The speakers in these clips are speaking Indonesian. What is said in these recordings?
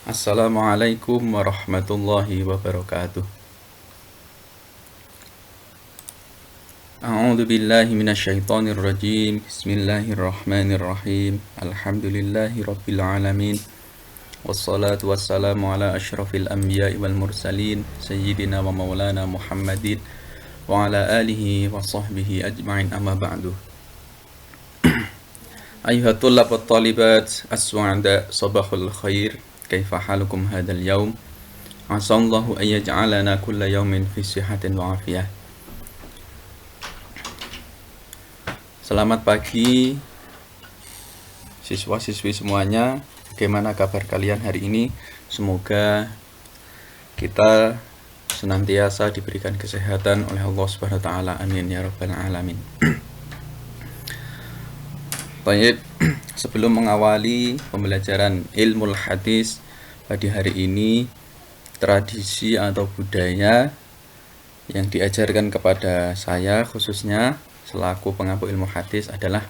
Assalamualaikum warahmatullahi wabarakatuh. A'udzu billahi minasyaitonir rajim. Bismillahirrahmanirrahim. Alhamdulillahi rabbil alamin. Wassalatu wassalamu ala asyrafil anbiya'i wal mursalin sayyidina wa maulana Muhammadin wa ala alihi wa sahbihi ajma'in, amma ba'du. Ayuhat tullab wat talibat as-su'ada, sabahul khair. Kaifa halukum hadzal yaum? Asallahu an yaj'alana kulla yaumin fi sihatin wa afiyah. Selamat pagi siswa-siswi semuanya. Bagaimana kabar kalian hari ini? Semoga kita senantiasa diberikan kesehatan oleh Allah Subhanahu wa taala. Amin ya rabbal alamin. Baik, sebelum mengawali pembelajaran ilmu hadis pada hari ini, tradisi atau budaya yang diajarkan kepada saya khususnya selaku pengampu ilmu hadis adalah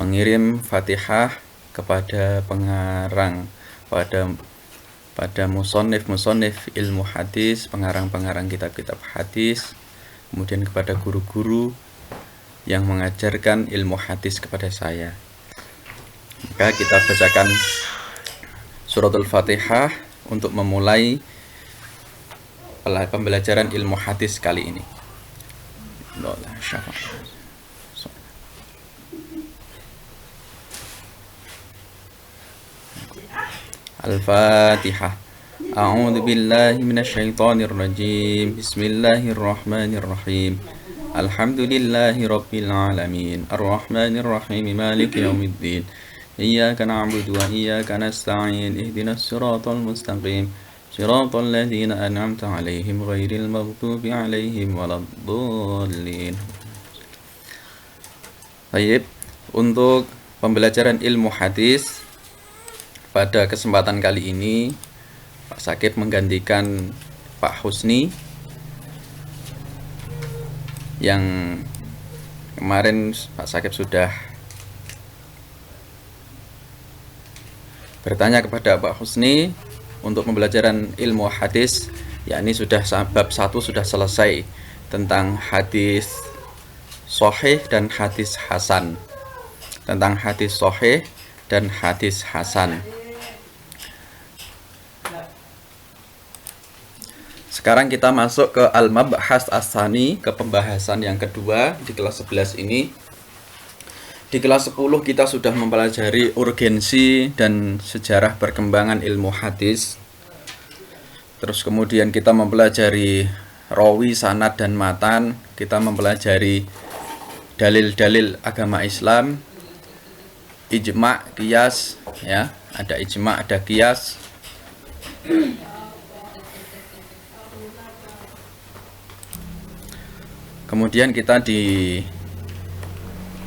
mengirim Fatihah kepada pengarang, pada musonif ilmu hadis, pengarang kitab-kitab hadis, kemudian kepada guru-guru yang mengajarkan ilmu hadis kepada saya. Maka kita bacakan suratul Fatihah untuk memulai pembelajaran ilmu hadis kali ini. Al-Fatihah. A'udzu billahi minasyaitonir rajim. Bismillahirrahmanirrahim. Alhamdulillahi rabbil alamin. Ar-rahmanir rahim. Maliki yaumiddin. Iyyaka na'budu wa iyyaka nasta'in. Ihdinas siratal mustaqim. Siratal ladzina an'amta 'alaihim ghairil maghdubi 'alaihim waladdallin. Baik, untuk pembelajaran ilmu hadis pada kesempatan kali ini Pak Sakib menggantikan Pak Husni yang kemarin Pak Sakib sudah bertanya kepada Pak Husni untuk pembelajaran ilmu hadis, yakni sudah bab 1 sudah selesai tentang hadis sahih dan hadis hasan. Tentang hadis sahih dan hadis hasan. Sekarang kita masuk ke al-mabhas as-tsani, ke pembahasan yang kedua di kelas 11 ini. Di kelas 10 kita sudah mempelajari urgensi dan sejarah perkembangan ilmu hadis. Terus kemudian kita mempelajari rawi, sanad dan matan. Kita mempelajari dalil-dalil agama Islam, ijma', qiyas, ya, ada ijma', ada qiyas. Kemudian kita di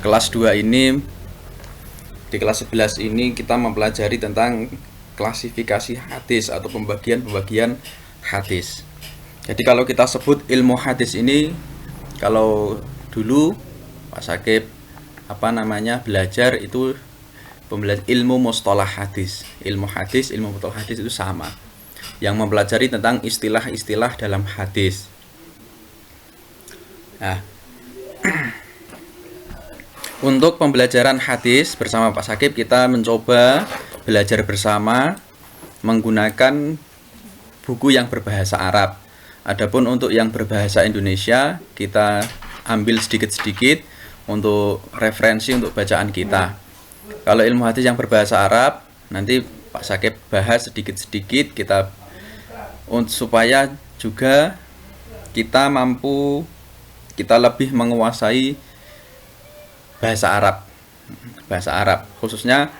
kelas 2 ini, di kelas 11 ini kita mempelajari tentang klasifikasi hadis atau pembagian hadis. Jadi kalau kita sebut ilmu hadis ini, kalau dulu Pak Sakib belajar itu ilmu mustalah hadis. Ilmu hadis, ilmu mustalah hadis itu sama. Yang mempelajari tentang istilah-istilah dalam hadis. Nah, untuk pembelajaran hadis bersama Pak Sakib, kita mencoba belajar bersama menggunakan buku yang berbahasa Arab. Adapun untuk yang berbahasa Indonesia, kita ambil sedikit-sedikit untuk referensi untuk bacaan kita. Kalau ilmu hadis yang berbahasa Arab, nanti Pak Sakib bahas sedikit-sedikit kita supaya juga kita lebih menguasai bahasa Arab khususnya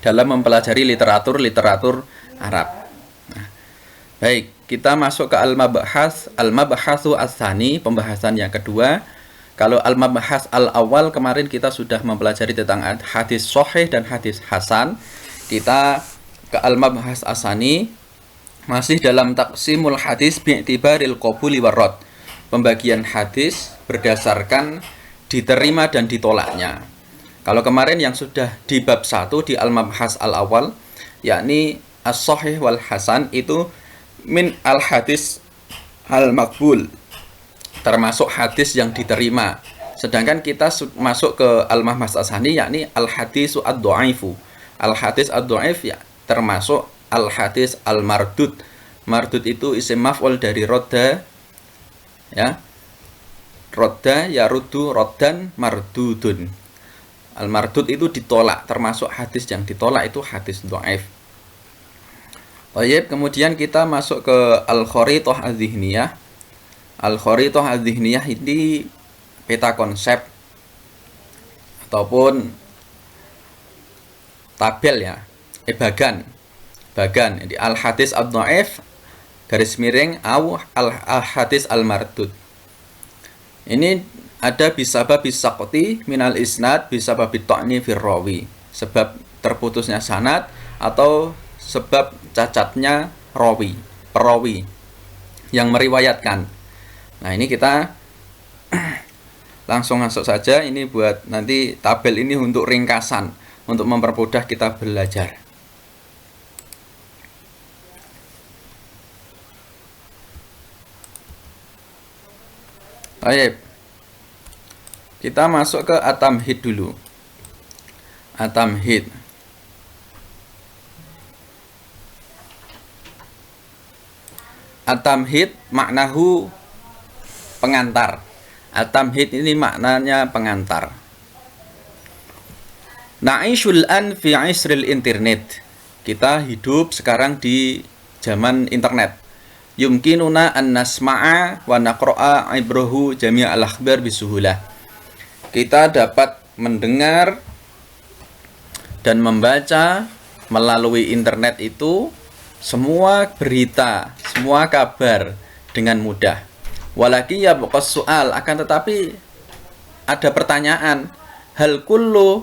dalam mempelajari literatur Arab. Nah, baik, kita masuk ke al-mabhasu as-tsani, pembahasan yang kedua. Kalau al-mabhas al-awwal kemarin kita sudah mempelajari tentang hadis sahih dan hadis hasan. Kita ke al-mabhas as-tsani, masih dalam taqsimul hadis bi'tibaril qabuli warad. Pembagian hadis berdasarkan diterima dan ditolaknya. Kalau kemarin yang sudah di bab 1 di al-mabhas al-awwal, yakni as-sahih wal hasan itu min al-hadis al-maqbul, termasuk hadis yang diterima. Sedangkan kita masuk ke al-mahmas asani, yakni al-hadisu ad-dha'ifu. Al-hadis ad-dha'if ya termasuk al-hadis al-mardud. Mardud itu isim maf'ul dari rodda, ya. Rodda yaruddu roddan mardudun. Al-mardud itu ditolak, termasuk hadis yang ditolak itu hadis dha'if. Baik, kemudian kita masuk ke al-kharitah adz-dzihniyah. Al-kharitah adz-dzihniyah ini peta konsep ataupun tabel, ya, bagan. Jadi al-hadis ad-dhaif garis miring au al-hadis al-mardud. Ini ada bisababis saqti minal isnad, bisababit ta'ni fir rawi, sebab terputusnya sanad atau sebab cacatnya perawi yang meriwayatkan. Nah, ini kita langsung masuk saja. Ini buat nanti tabel ini untuk ringkasan, untuk mempermudah kita belajar. Baik, kita masuk ke at-tamhid dulu. At-tamhid. At-tamhid maknahu pengantar. At-tamhid ini maknanya pengantar. Na'ishul an fi isril internet. Kita hidup sekarang di zaman internet. Yumkinuna an nasma'a wa naqra'a ibrahu jami'al akhbar bisuhulah. Kita dapat mendengar dan membaca melalui internet itu semua berita, semua kabar dengan mudah. Walaki ya bekas soal, akan tetapi ada pertanyaan, hal kullu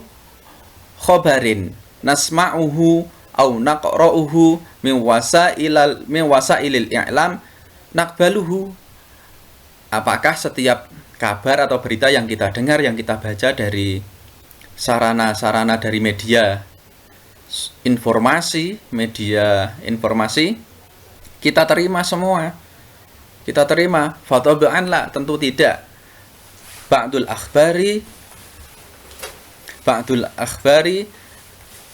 khobarin nasma'uhu au naqra'uhu min wasailil i'lam naqbaluhu. Apakah setiap kabar atau berita yang kita dengar, yang kita baca dari sarana-sarana dari media informasi, kita terima semua? Kita terima? Fataba'an la, tentu tidak. Ba'dul akhbari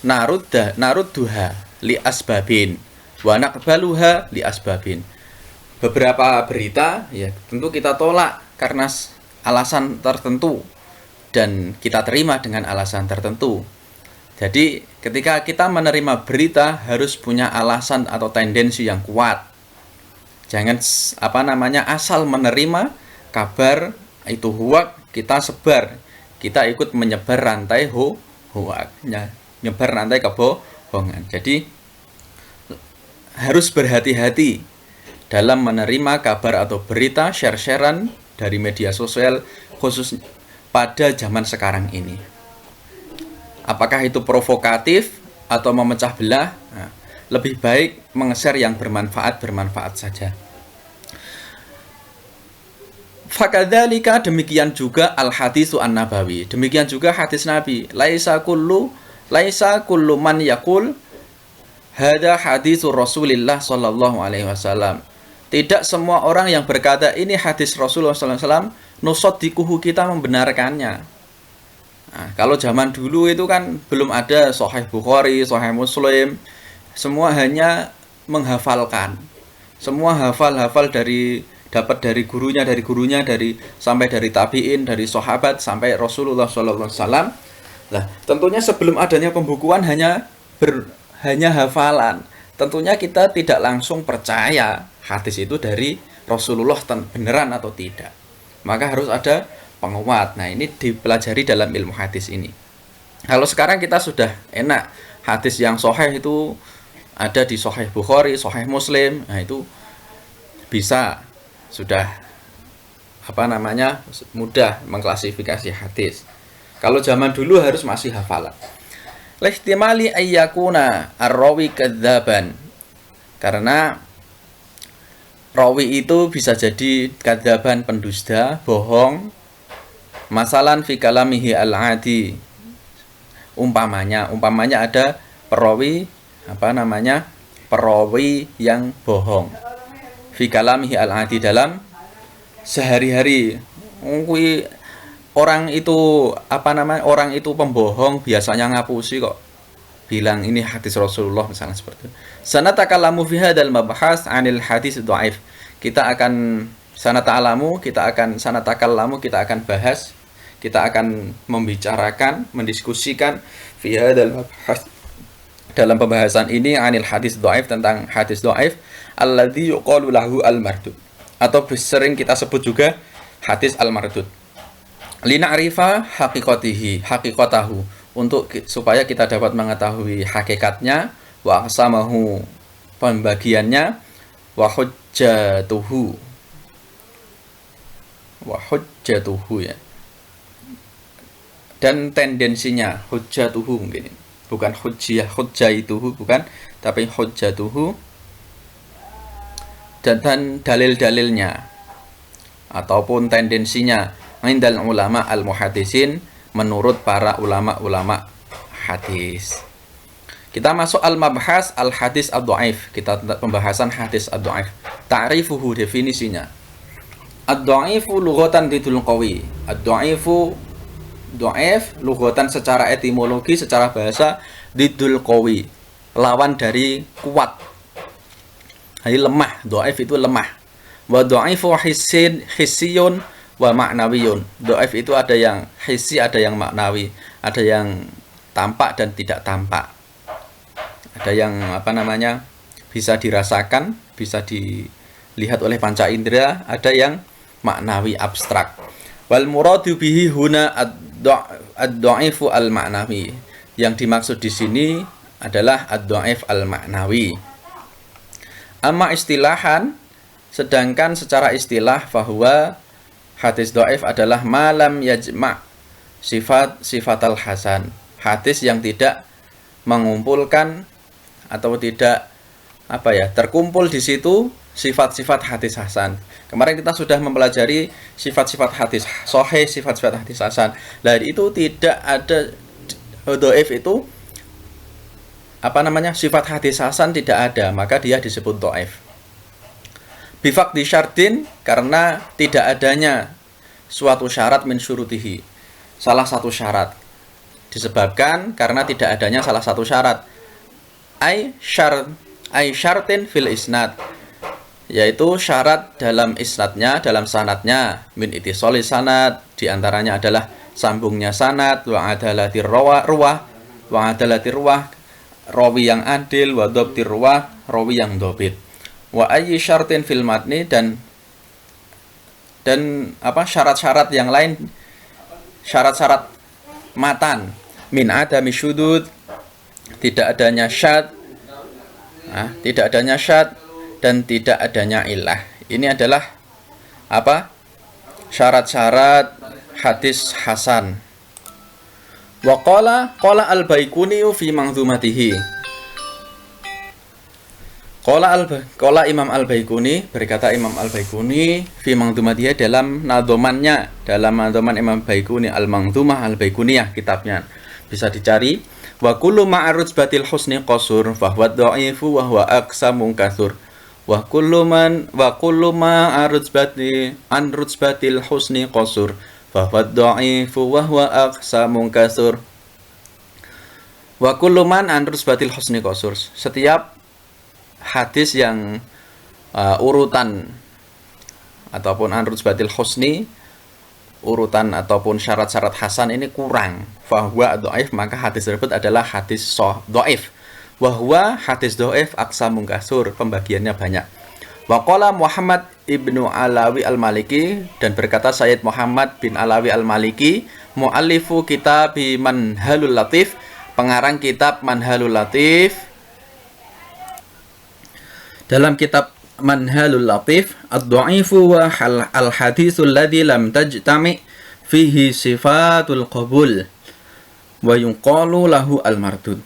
narudduha li asbabin wa naqbaluha li asbabin. Beberapa berita ya tentu kita tolak karena alasan tertentu dan kita terima dengan alasan tertentu. Jadi ketika kita menerima berita harus punya alasan atau tendensi yang kuat. Jangan asal menerima kabar itu hoak, kita sebar, kita ikut menyebar rantai hoak, nyebar rantai kebohongan. Jadi harus berhati-hati dalam menerima kabar atau berita share-sharean dari media sosial, khusus pada zaman sekarang ini. Apakah itu provokatif atau memecah belah? Nah, lebih baik meng-share yang bermanfaat saja. Fakadzalika, demikian juga al-hadisu an-nabawi. Demikian juga hadis Nabi. Laisa kullu man yaqul hada hadisu Rasulillah sallallahu alaihi wasallam. Tidak semua orang yang berkata ini hadis Rasulullah sallallahu alaihi wasallam nusaddiquhu, kita membenarkannya. Nah, kalau zaman dulu itu kan belum ada Sahih Bukhari, Sahih Muslim. Semua hanya menghafalkan. Semua hafal dapat dari gurunya, sampai dari tabi'in, dari sahabat sampai Rasulullah sallallahu alaihi wasallam. Nah, tentunya sebelum adanya pembukuan hanya hafalan. Tentunya kita tidak langsung percaya hadis itu dari Rasulullah beneran atau tidak. Maka harus ada penguat. Nah, ini dipelajari dalam ilmu hadis ini. Kalau sekarang kita sudah enak, hadis yang sahih itu ada di Sahih Bukhari, Sahih Muslim. Nah, itu bisa sudah mudah mengklasifikasi hadis. Kalau zaman dulu harus masih hafalan. Lihtimali ayyakuna ar-rawi kadzaban. Karena rawi itu bisa jadi kadzaban, pendusta, bohong. Masalan fi kalamihi al-adi. Umpamanya ada perawi perawi yang bohong. Fi kalamihi al-adi, dalam sehari-hari. Orang itu orang itu pembohong biasanya ngapusi kok. Bilang ini hadis Rasulullah misalnya seperti itu. Sanatakallamu fi hadzal mabhas 'anil hadis dhaif. Kita akan bahas, kita akan membicarakan, mendiskusikan fi hadzal mabhas, dalam pembahasan ini 'anil hadis dhaif, tentang hadis dhaif alladzi yuqalu lahu al-mardud, atau sering kita sebut juga hadis al-mardud. Lina'rifa haqiqatahu, supaya kita dapat mengetahui hakikatnya, wa aqsamahu, pembagiannya, wa hujjatuhu ya, dan tendensinya. Hujjatuhu mungkin, bukan hujjaituhu bukan, tapi hujjatuhu, dan dalil-dalilnya ataupun tendensinya indal ulama al-muhaddisin, menurut para ulama-ulama hadis. Kita masuk al-mabhas al-hadis ad-dhaif. Kita pembahasan hadis ad-dhaif. Ta'rifuhu, definisinya. Ad-dhaifu lughatan didul qawi. Ad-dhaifu, dhaif lughatan secara etimologi, secara bahasa, didul qawi, lawan dari kuat. Jadi lemah. Dhaif itu lemah. Wa dhaifu hissiyun wa ma'nawiyun. Dhaif itu ada yang hissi, ada yang maknawi, ada yang tampak dan tidak tampak. Ada yang bisa dirasakan, bisa dilihat oleh panca indera, ada yang maknawi, abstrak. Wal muradu bihi huna ad-dhaifu al-ma'nawi. Yang dimaksud di sini adalah ad-dhaif al-ma'nawi. Amma istilahan, sedangkan secara istilah, bahwa hadis dhaif adalah malam yajma' sifat al-hasan. Hadis yang tidak mengumpulkan atau tidak terkumpul di situ sifat-sifat hadis hasan. Kemarin kita sudah mempelajari sifat-sifat hadis sahih, sifat-sifat hadis hasan. Nah, itu tidak ada dhaif itu sifat hadis hasan tidak ada, maka dia disebut dhaif. Bifaqdi syartin, karena tidak adanya suatu syarat min syurutihi, salah satu syarat, disebabkan karena tidak adanya salah satu syarat. Ai syartin fil isnad, yaitu syarat dalam isnadnya, dalam sanadnya. Min itisoli sanad, diantaranya adalah sambungnya sanad, wa adalatir ruwah, rawi yang adil, wa dhabtir ruwah, rawi yang dhabit. Wa ayyi syartin fil matni, dan syarat-syarat yang lain, syarat-syarat matan. Min adami syudud, tidak adanya syad, dan tidak adanya illah. Ini adalah syarat-syarat hadis hasan. Wa qala al-Baiquni fi manzumatihi. Qala Imam al-Baiquni, berkata Imam al-Baiquni fi manzumatihi, dalam nadhomannya, dalam nadhoman Imam Baiquni, al-Manzumah al-Baiquniyah kitabnya, bisa dicari. Wa kullu ma'arujbatil husni qasur fa huwa dha'ifu wa huwa aqsamun katsur. Wa kullu ma'arujbatil husni qasur fa huwa dha'ifu wa huwa aqsamun katsur. Wa kullu man arujbatil husni qasur, setiap hadis yang urutan ataupun anrujbatil husni, urutan ataupun syarat-syarat hasan ini kurang, fahuwa dhaif, maka hadis tersebut adalah hadis dhaif. Wahwa hadis dhaif aqsamun kasur, pembagiannya banyak. Wa qala Muhammad ibnu Alawi al-Maliki, dan berkata Sayyid Muhammad bin Alawi al-Maliki, muallifu kitab Manhalul Latif, pengarang kitab Manhalul Latif, dalam kitab Manhalul Latif, ad-dha'ifu wa al-haditsul ladzi lam tajtami fihi sifatul qabul wa yuqalu lahu al-mardud.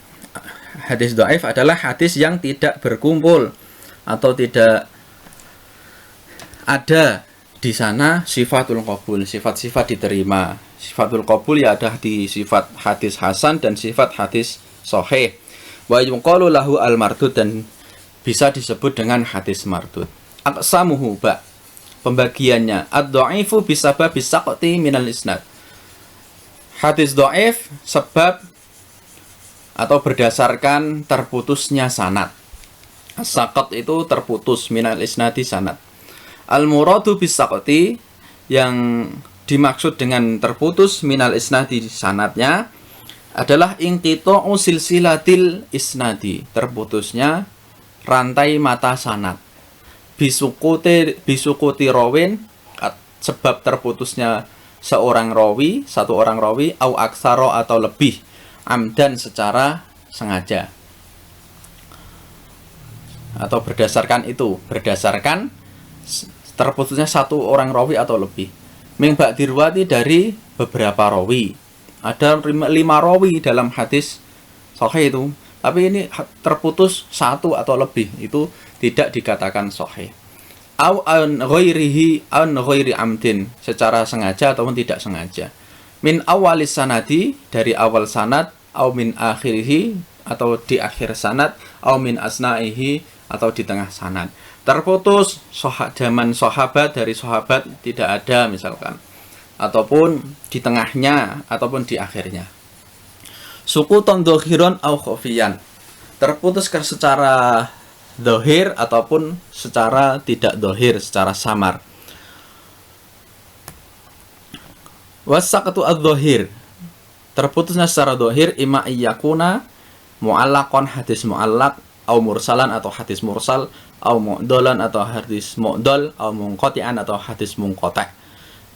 Hadis dhaif adalah hadis yang tidak berkumpul atau tidak ada di sana sifatul qabul, sifat-sifat diterima. Sifatul qabul ya ada di sifat hadis hasan dan sifat hadis sahih. Wa yuqalu lahu al-mardud, dan bisa disebut dengan hadis mardud. Aqsamuhu ba, pembagiannya ad-dha'ifu bisabab bisaqti minal isnad. Hadis dhaif sebab atau berdasarkan terputusnya sanad. As-saqat itu terputus, minal isnadi sanad. Al-muradu bisaqti, yang dimaksud dengan terputus minal isnadi sanadnya adalah inqita'u silsilatil isnadi, terputusnya rantai mata sanad. Bisukuti rawin, sebab terputusnya seorang rawi, satu orang rawi, au aksaro atau lebih, amdan secara sengaja. Atau berdasarkan itu, berdasarkan terputusnya satu orang rawi atau lebih. Min ba'dirwati, dari beberapa rawi. Ada 5 rawi dalam hadis sahih itu, tapi ini terputus satu atau lebih, itu tidak dikatakan sahih. Au an ghairi amdin, secara sengaja ataupun tidak sengaja. Min awalis sanadi, dari awal sanad, au min akhirihi, atau di akhir sanad, au min asna'ihi, atau di tengah sanad. Terputus zaman sahabat, dari sahabat tidak ada misalkan, ataupun di tengahnya ataupun di akhirnya. Sukuton dhohiron au khofiyan, terputus secara dhohir ataupun secara tidak dhohir, secara samar. Wasaqatu ad-dhohir, terputusnya secara dhohir, imma iyakuna mu'allaqon, hadis mu'allaq, au mursalan atau hadis mursal, au mu'dolan atau hadis mu'dol, au munqati'an atau hadis munqati'.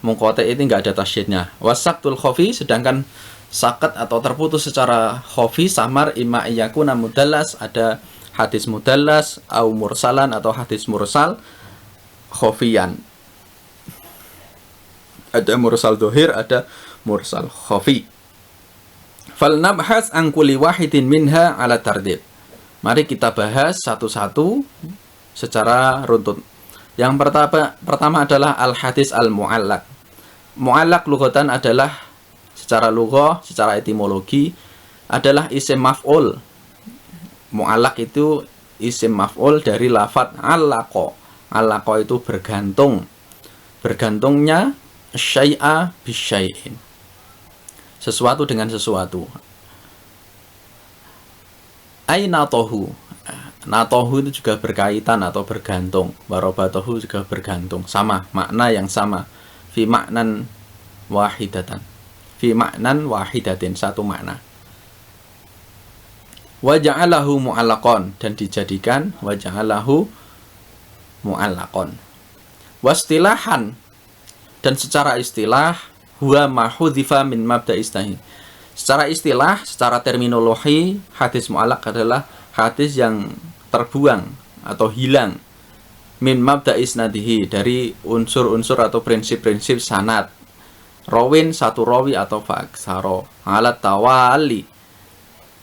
Munqati' itu enggak ada tasydidnya. Wasaqtul khafi, sedangkan sakat atau terputus secara khafi, samar, imma iyakuna mudallas, ada hadis mudallas, au mursalan atau hadis mursal khafiyan. Ada mursal dohir, ada mursal khafi. Fal nabhas an kulli wahidin minha ala tardib. Mari kita bahas satu-satu secara runtut. Yang pertama adalah al-hadis al-mu'allaq. Mu'allaq lughatan adalah secara lughah, secara etimologi adalah isim maf'ul. Mu'allaq itu isim maf'ul dari lafadz allaqa. Allaqa itu bergantung. Bergantungnya syai'a bisyai'in, sesuatu dengan sesuatu. Ainatohu, natohu itu juga berkaitan atau bergantung. Warobatohu juga bergantung, sama, makna yang sama. Fi maknan wahidatan, fi maknan wahidatin, satu makna. Waja'alahu mu'allaqon, dan dijadikan waja'alahu mu'allaqon. Wastilahan, dan secara istilah, huwa mahudhifa min mabda istahi. Secara istilah, secara terminologi, hadis mu'allaq adalah hadis yang terbuang atau hilang min mabda isnadihi, dari unsur-unsur atau prinsip-prinsip sanad. Rawin, satu rawi atau fa'aksaro, alat tawali,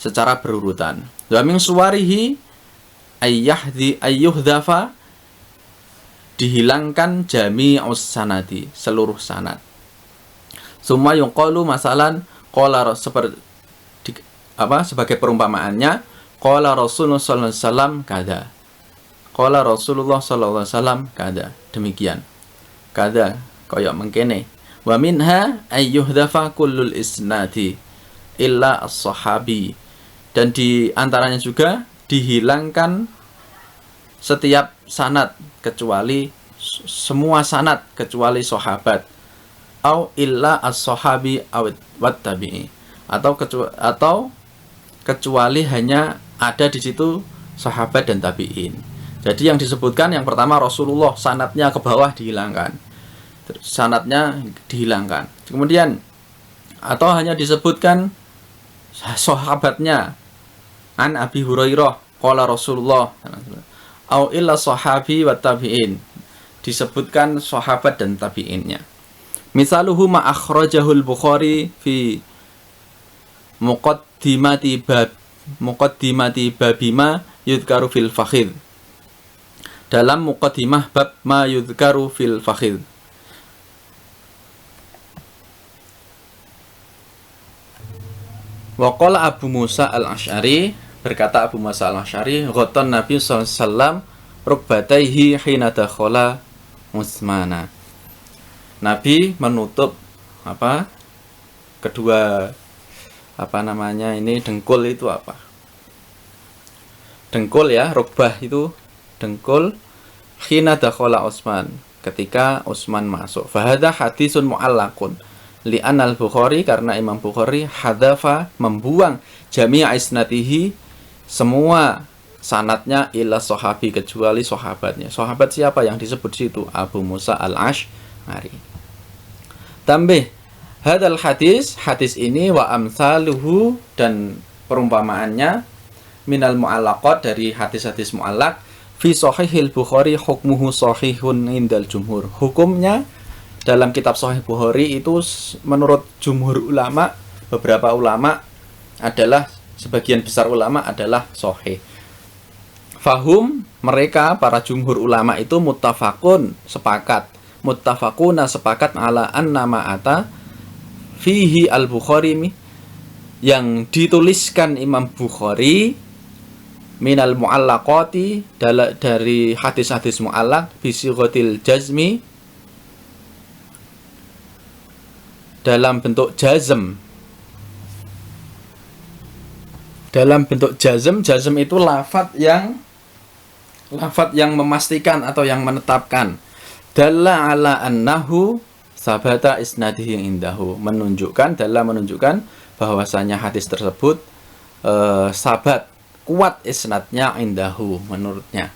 secara berurutan. Wa min suwarihi ayyuhdhafa, dihilangkan jami'us sanadi, seluruh sanad. Summa yuqalu masalan qala, sebagai perumpamaannya, qala Rasulullah sallallahu alaihi wasallam kada. Qala Rasulullah sallallahu alaihi wasallam kada. Demikian. Kada koyok mengkene. Wa minha ayyuhdhafa kullul isnadi illa as-sahabi. Dan di antaranya juga dihilangkan setiap sanad kecuali semua sanad kecuali sahabat. Au illa as-sahabi wat tabi'i, atau kecuali hanya ada di situ sahabat dan tabi'in. Jadi yang disebutkan yang pertama Rasulullah, sanadnya ke bawah dihilangkan. Sanadnya dihilangkan. Kemudian atau hanya disebutkan sahabatnya, an Abi Hurairah qala Rasulullah, au illa sahabi wat tabi'in, disebutkan sahabat dan tabi'innya. Misaluhu ma akhrajahul Bukhari fi muqaddimati babima yudhkaru fil fakhidh. Dalam muqaddimah bab ma yudhkaru fil fakhidh. Wa qala Abu Musa al-Asy'ari, Berkata Abu Musa al-Asy'ari, "Ghattan Nabi sallallahu alaihi wasallam rukbataihi hina dakhala Utsmana." Nabi menutup kedua ini dengkul itu apa? Dengkul ya, rukbah itu dengkul, hina dakhala Utsman, ketika Utsman masuk. Fahadha hadisun mu'allaqun li'an al-Bukhari, karena Imam Bukhari hadzafa, membuang jami'a isnatihi, semua sanatnya ila sahabi, kecuali sahabatnya. Sahabat siapa yang disebut situ? Abu Musa al-Asy'ari. Tambih hadal hadis ini wa amsaluhu, dan perumpamaannya minal mu'allaqat, dari hadis-hadis mu'allaq, fi sahihil Bukhari hukmuhu sahihun indal jumhur. Hukumnya dalam kitab Sahih Bukhari itu menurut jumhur ulama, beberapa ulama adalah, sebagian besar ulama adalah sahih. Fahum, mereka para jumhur ulama itu muttafaqun, sepakat, muttafaquna, sepakat, ala anna ma'ata fihi al-Bukhari, yang dituliskan Imam Bukhari, minal mu'allaqati, dari hadis-hadis mu'allaq, bisighatil jazmi, dalam bentuk jazm. Dalam bentuk jazm, jazm itu lafadz yang memastikan atau yang menetapkan. Dalla ala annahu sabata isnadihi indahu, menunjukkan bahwasanya hadis tersebut sabat, kuat isnadnya, indahu, menurutnya.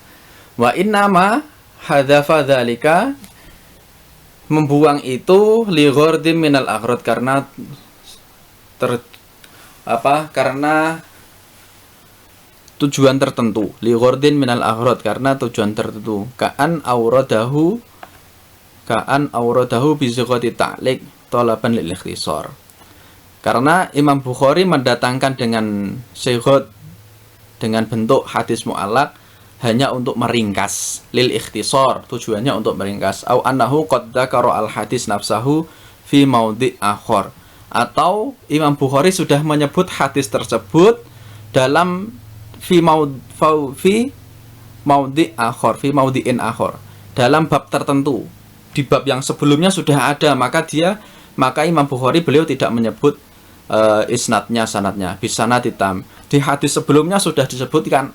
Wa innama hadzafa dzalika, membuang itu li ghardin minal aghrad, karena karena tujuan tertentu. Li ghardin minal aghrad, karena tujuan tertentu. Ka'an auradahu bi zighati ta'liq talaban lil ikhtisar. Karena Imam Bukhari mendatangkan dengan sighat, dengan bentuk hadis mu'allaq, hanya untuk meringkas, lil ikhtisar, tujuannya untuk meringkas. Au annahu qad dzakara al hadis nafsahu fi maudhi' akhar, atau Imam Bukhari sudah menyebut hadis tersebut dalam fi maudhi' akhar, fi maudhi'in akhar, dalam bab tertentu. Di bab yang sebelumnya sudah ada, maka Imam Bukhari, beliau tidak menyebut isnadnya, sanadnya, bisanaditam. Di hadis sebelumnya sudah disebutkan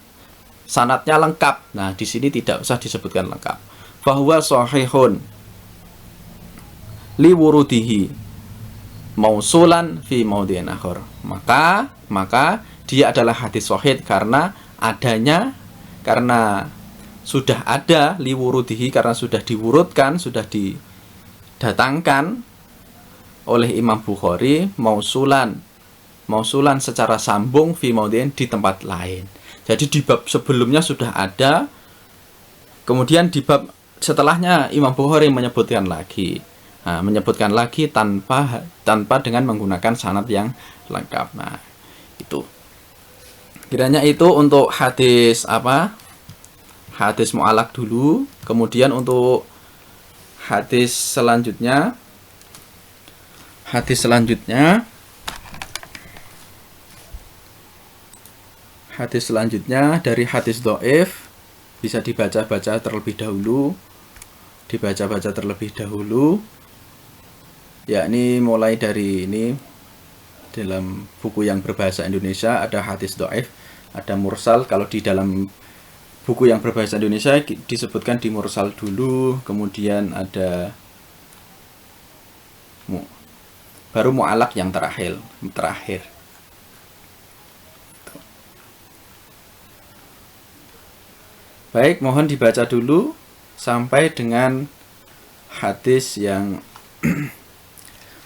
sanatnya lengkap. Nah, di sini tidak usah disebutkan lengkap. Fahuwa sahihun li wurudihi mausulan fi maudhi'in akhar. Maka dia adalah hadis sahih karena sudah ada li wurudihi, karena sudah diwurudkan, sudah didatangkan oleh Imam Bukhari mausulan secara sambung fi maudhi'in, di tempat lain. Jadi di bab sebelumnya sudah ada, kemudian di bab setelahnya Imam Bukhari menyebutkan lagi, tanpa dengan menggunakan sanad yang lengkap. Nah, itu kiranya itu untuk hadis hadis mu'allaq dulu. Kemudian untuk hadis selanjutnya dari hadis dhaif, bisa dibaca-baca terlebih dahulu, yakni mulai dari ini. Dalam buku yang berbahasa Indonesia ada hadis dhaif, ada mursal. Kalau di dalam buku yang berbahasa Indonesia disebutkan di mursal dulu, kemudian ada baru mu'allaq yang terakhir. Baik, mohon dibaca dulu sampai dengan hadis yang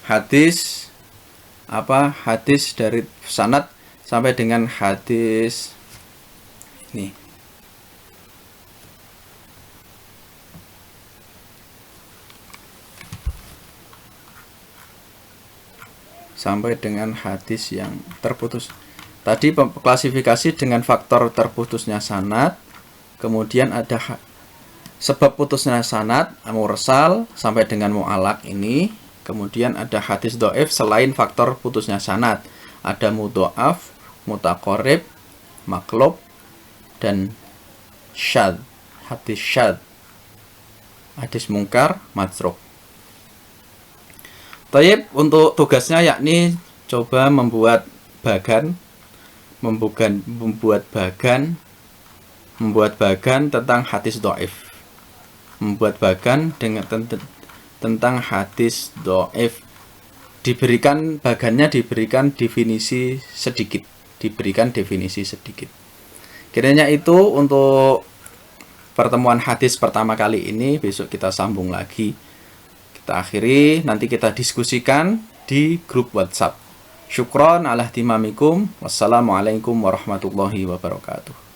hadis dari sanad sampai dengan hadis ini. Sampai dengan hadis yang terputus. Tadi klasifikasi dengan faktor terputusnya sanad. Kemudian ada sebab putusnya sanad, mursal sampai dengan mu'allaq ini. Kemudian ada hadis dhaif selain faktor putusnya sanad. Ada mudha'af, mutaqarrib, maklub, dan syadz, hadis syadz, hadis mungkar, matruk. Taib, untuk tugasnya yakni coba membuat bagan tentang hadis dhaif. Membuat bagan dengan tentang hadis dhaif. Bagannya diberikan definisi sedikit. Kiranya itu untuk pertemuan hadis pertama kali ini. Besok kita sambung lagi. Kita akhiri, nanti kita diskusikan di grup WhatsApp. Syukron ala timamikum. Wassalamualaikum warahmatullahi wabarakatuh.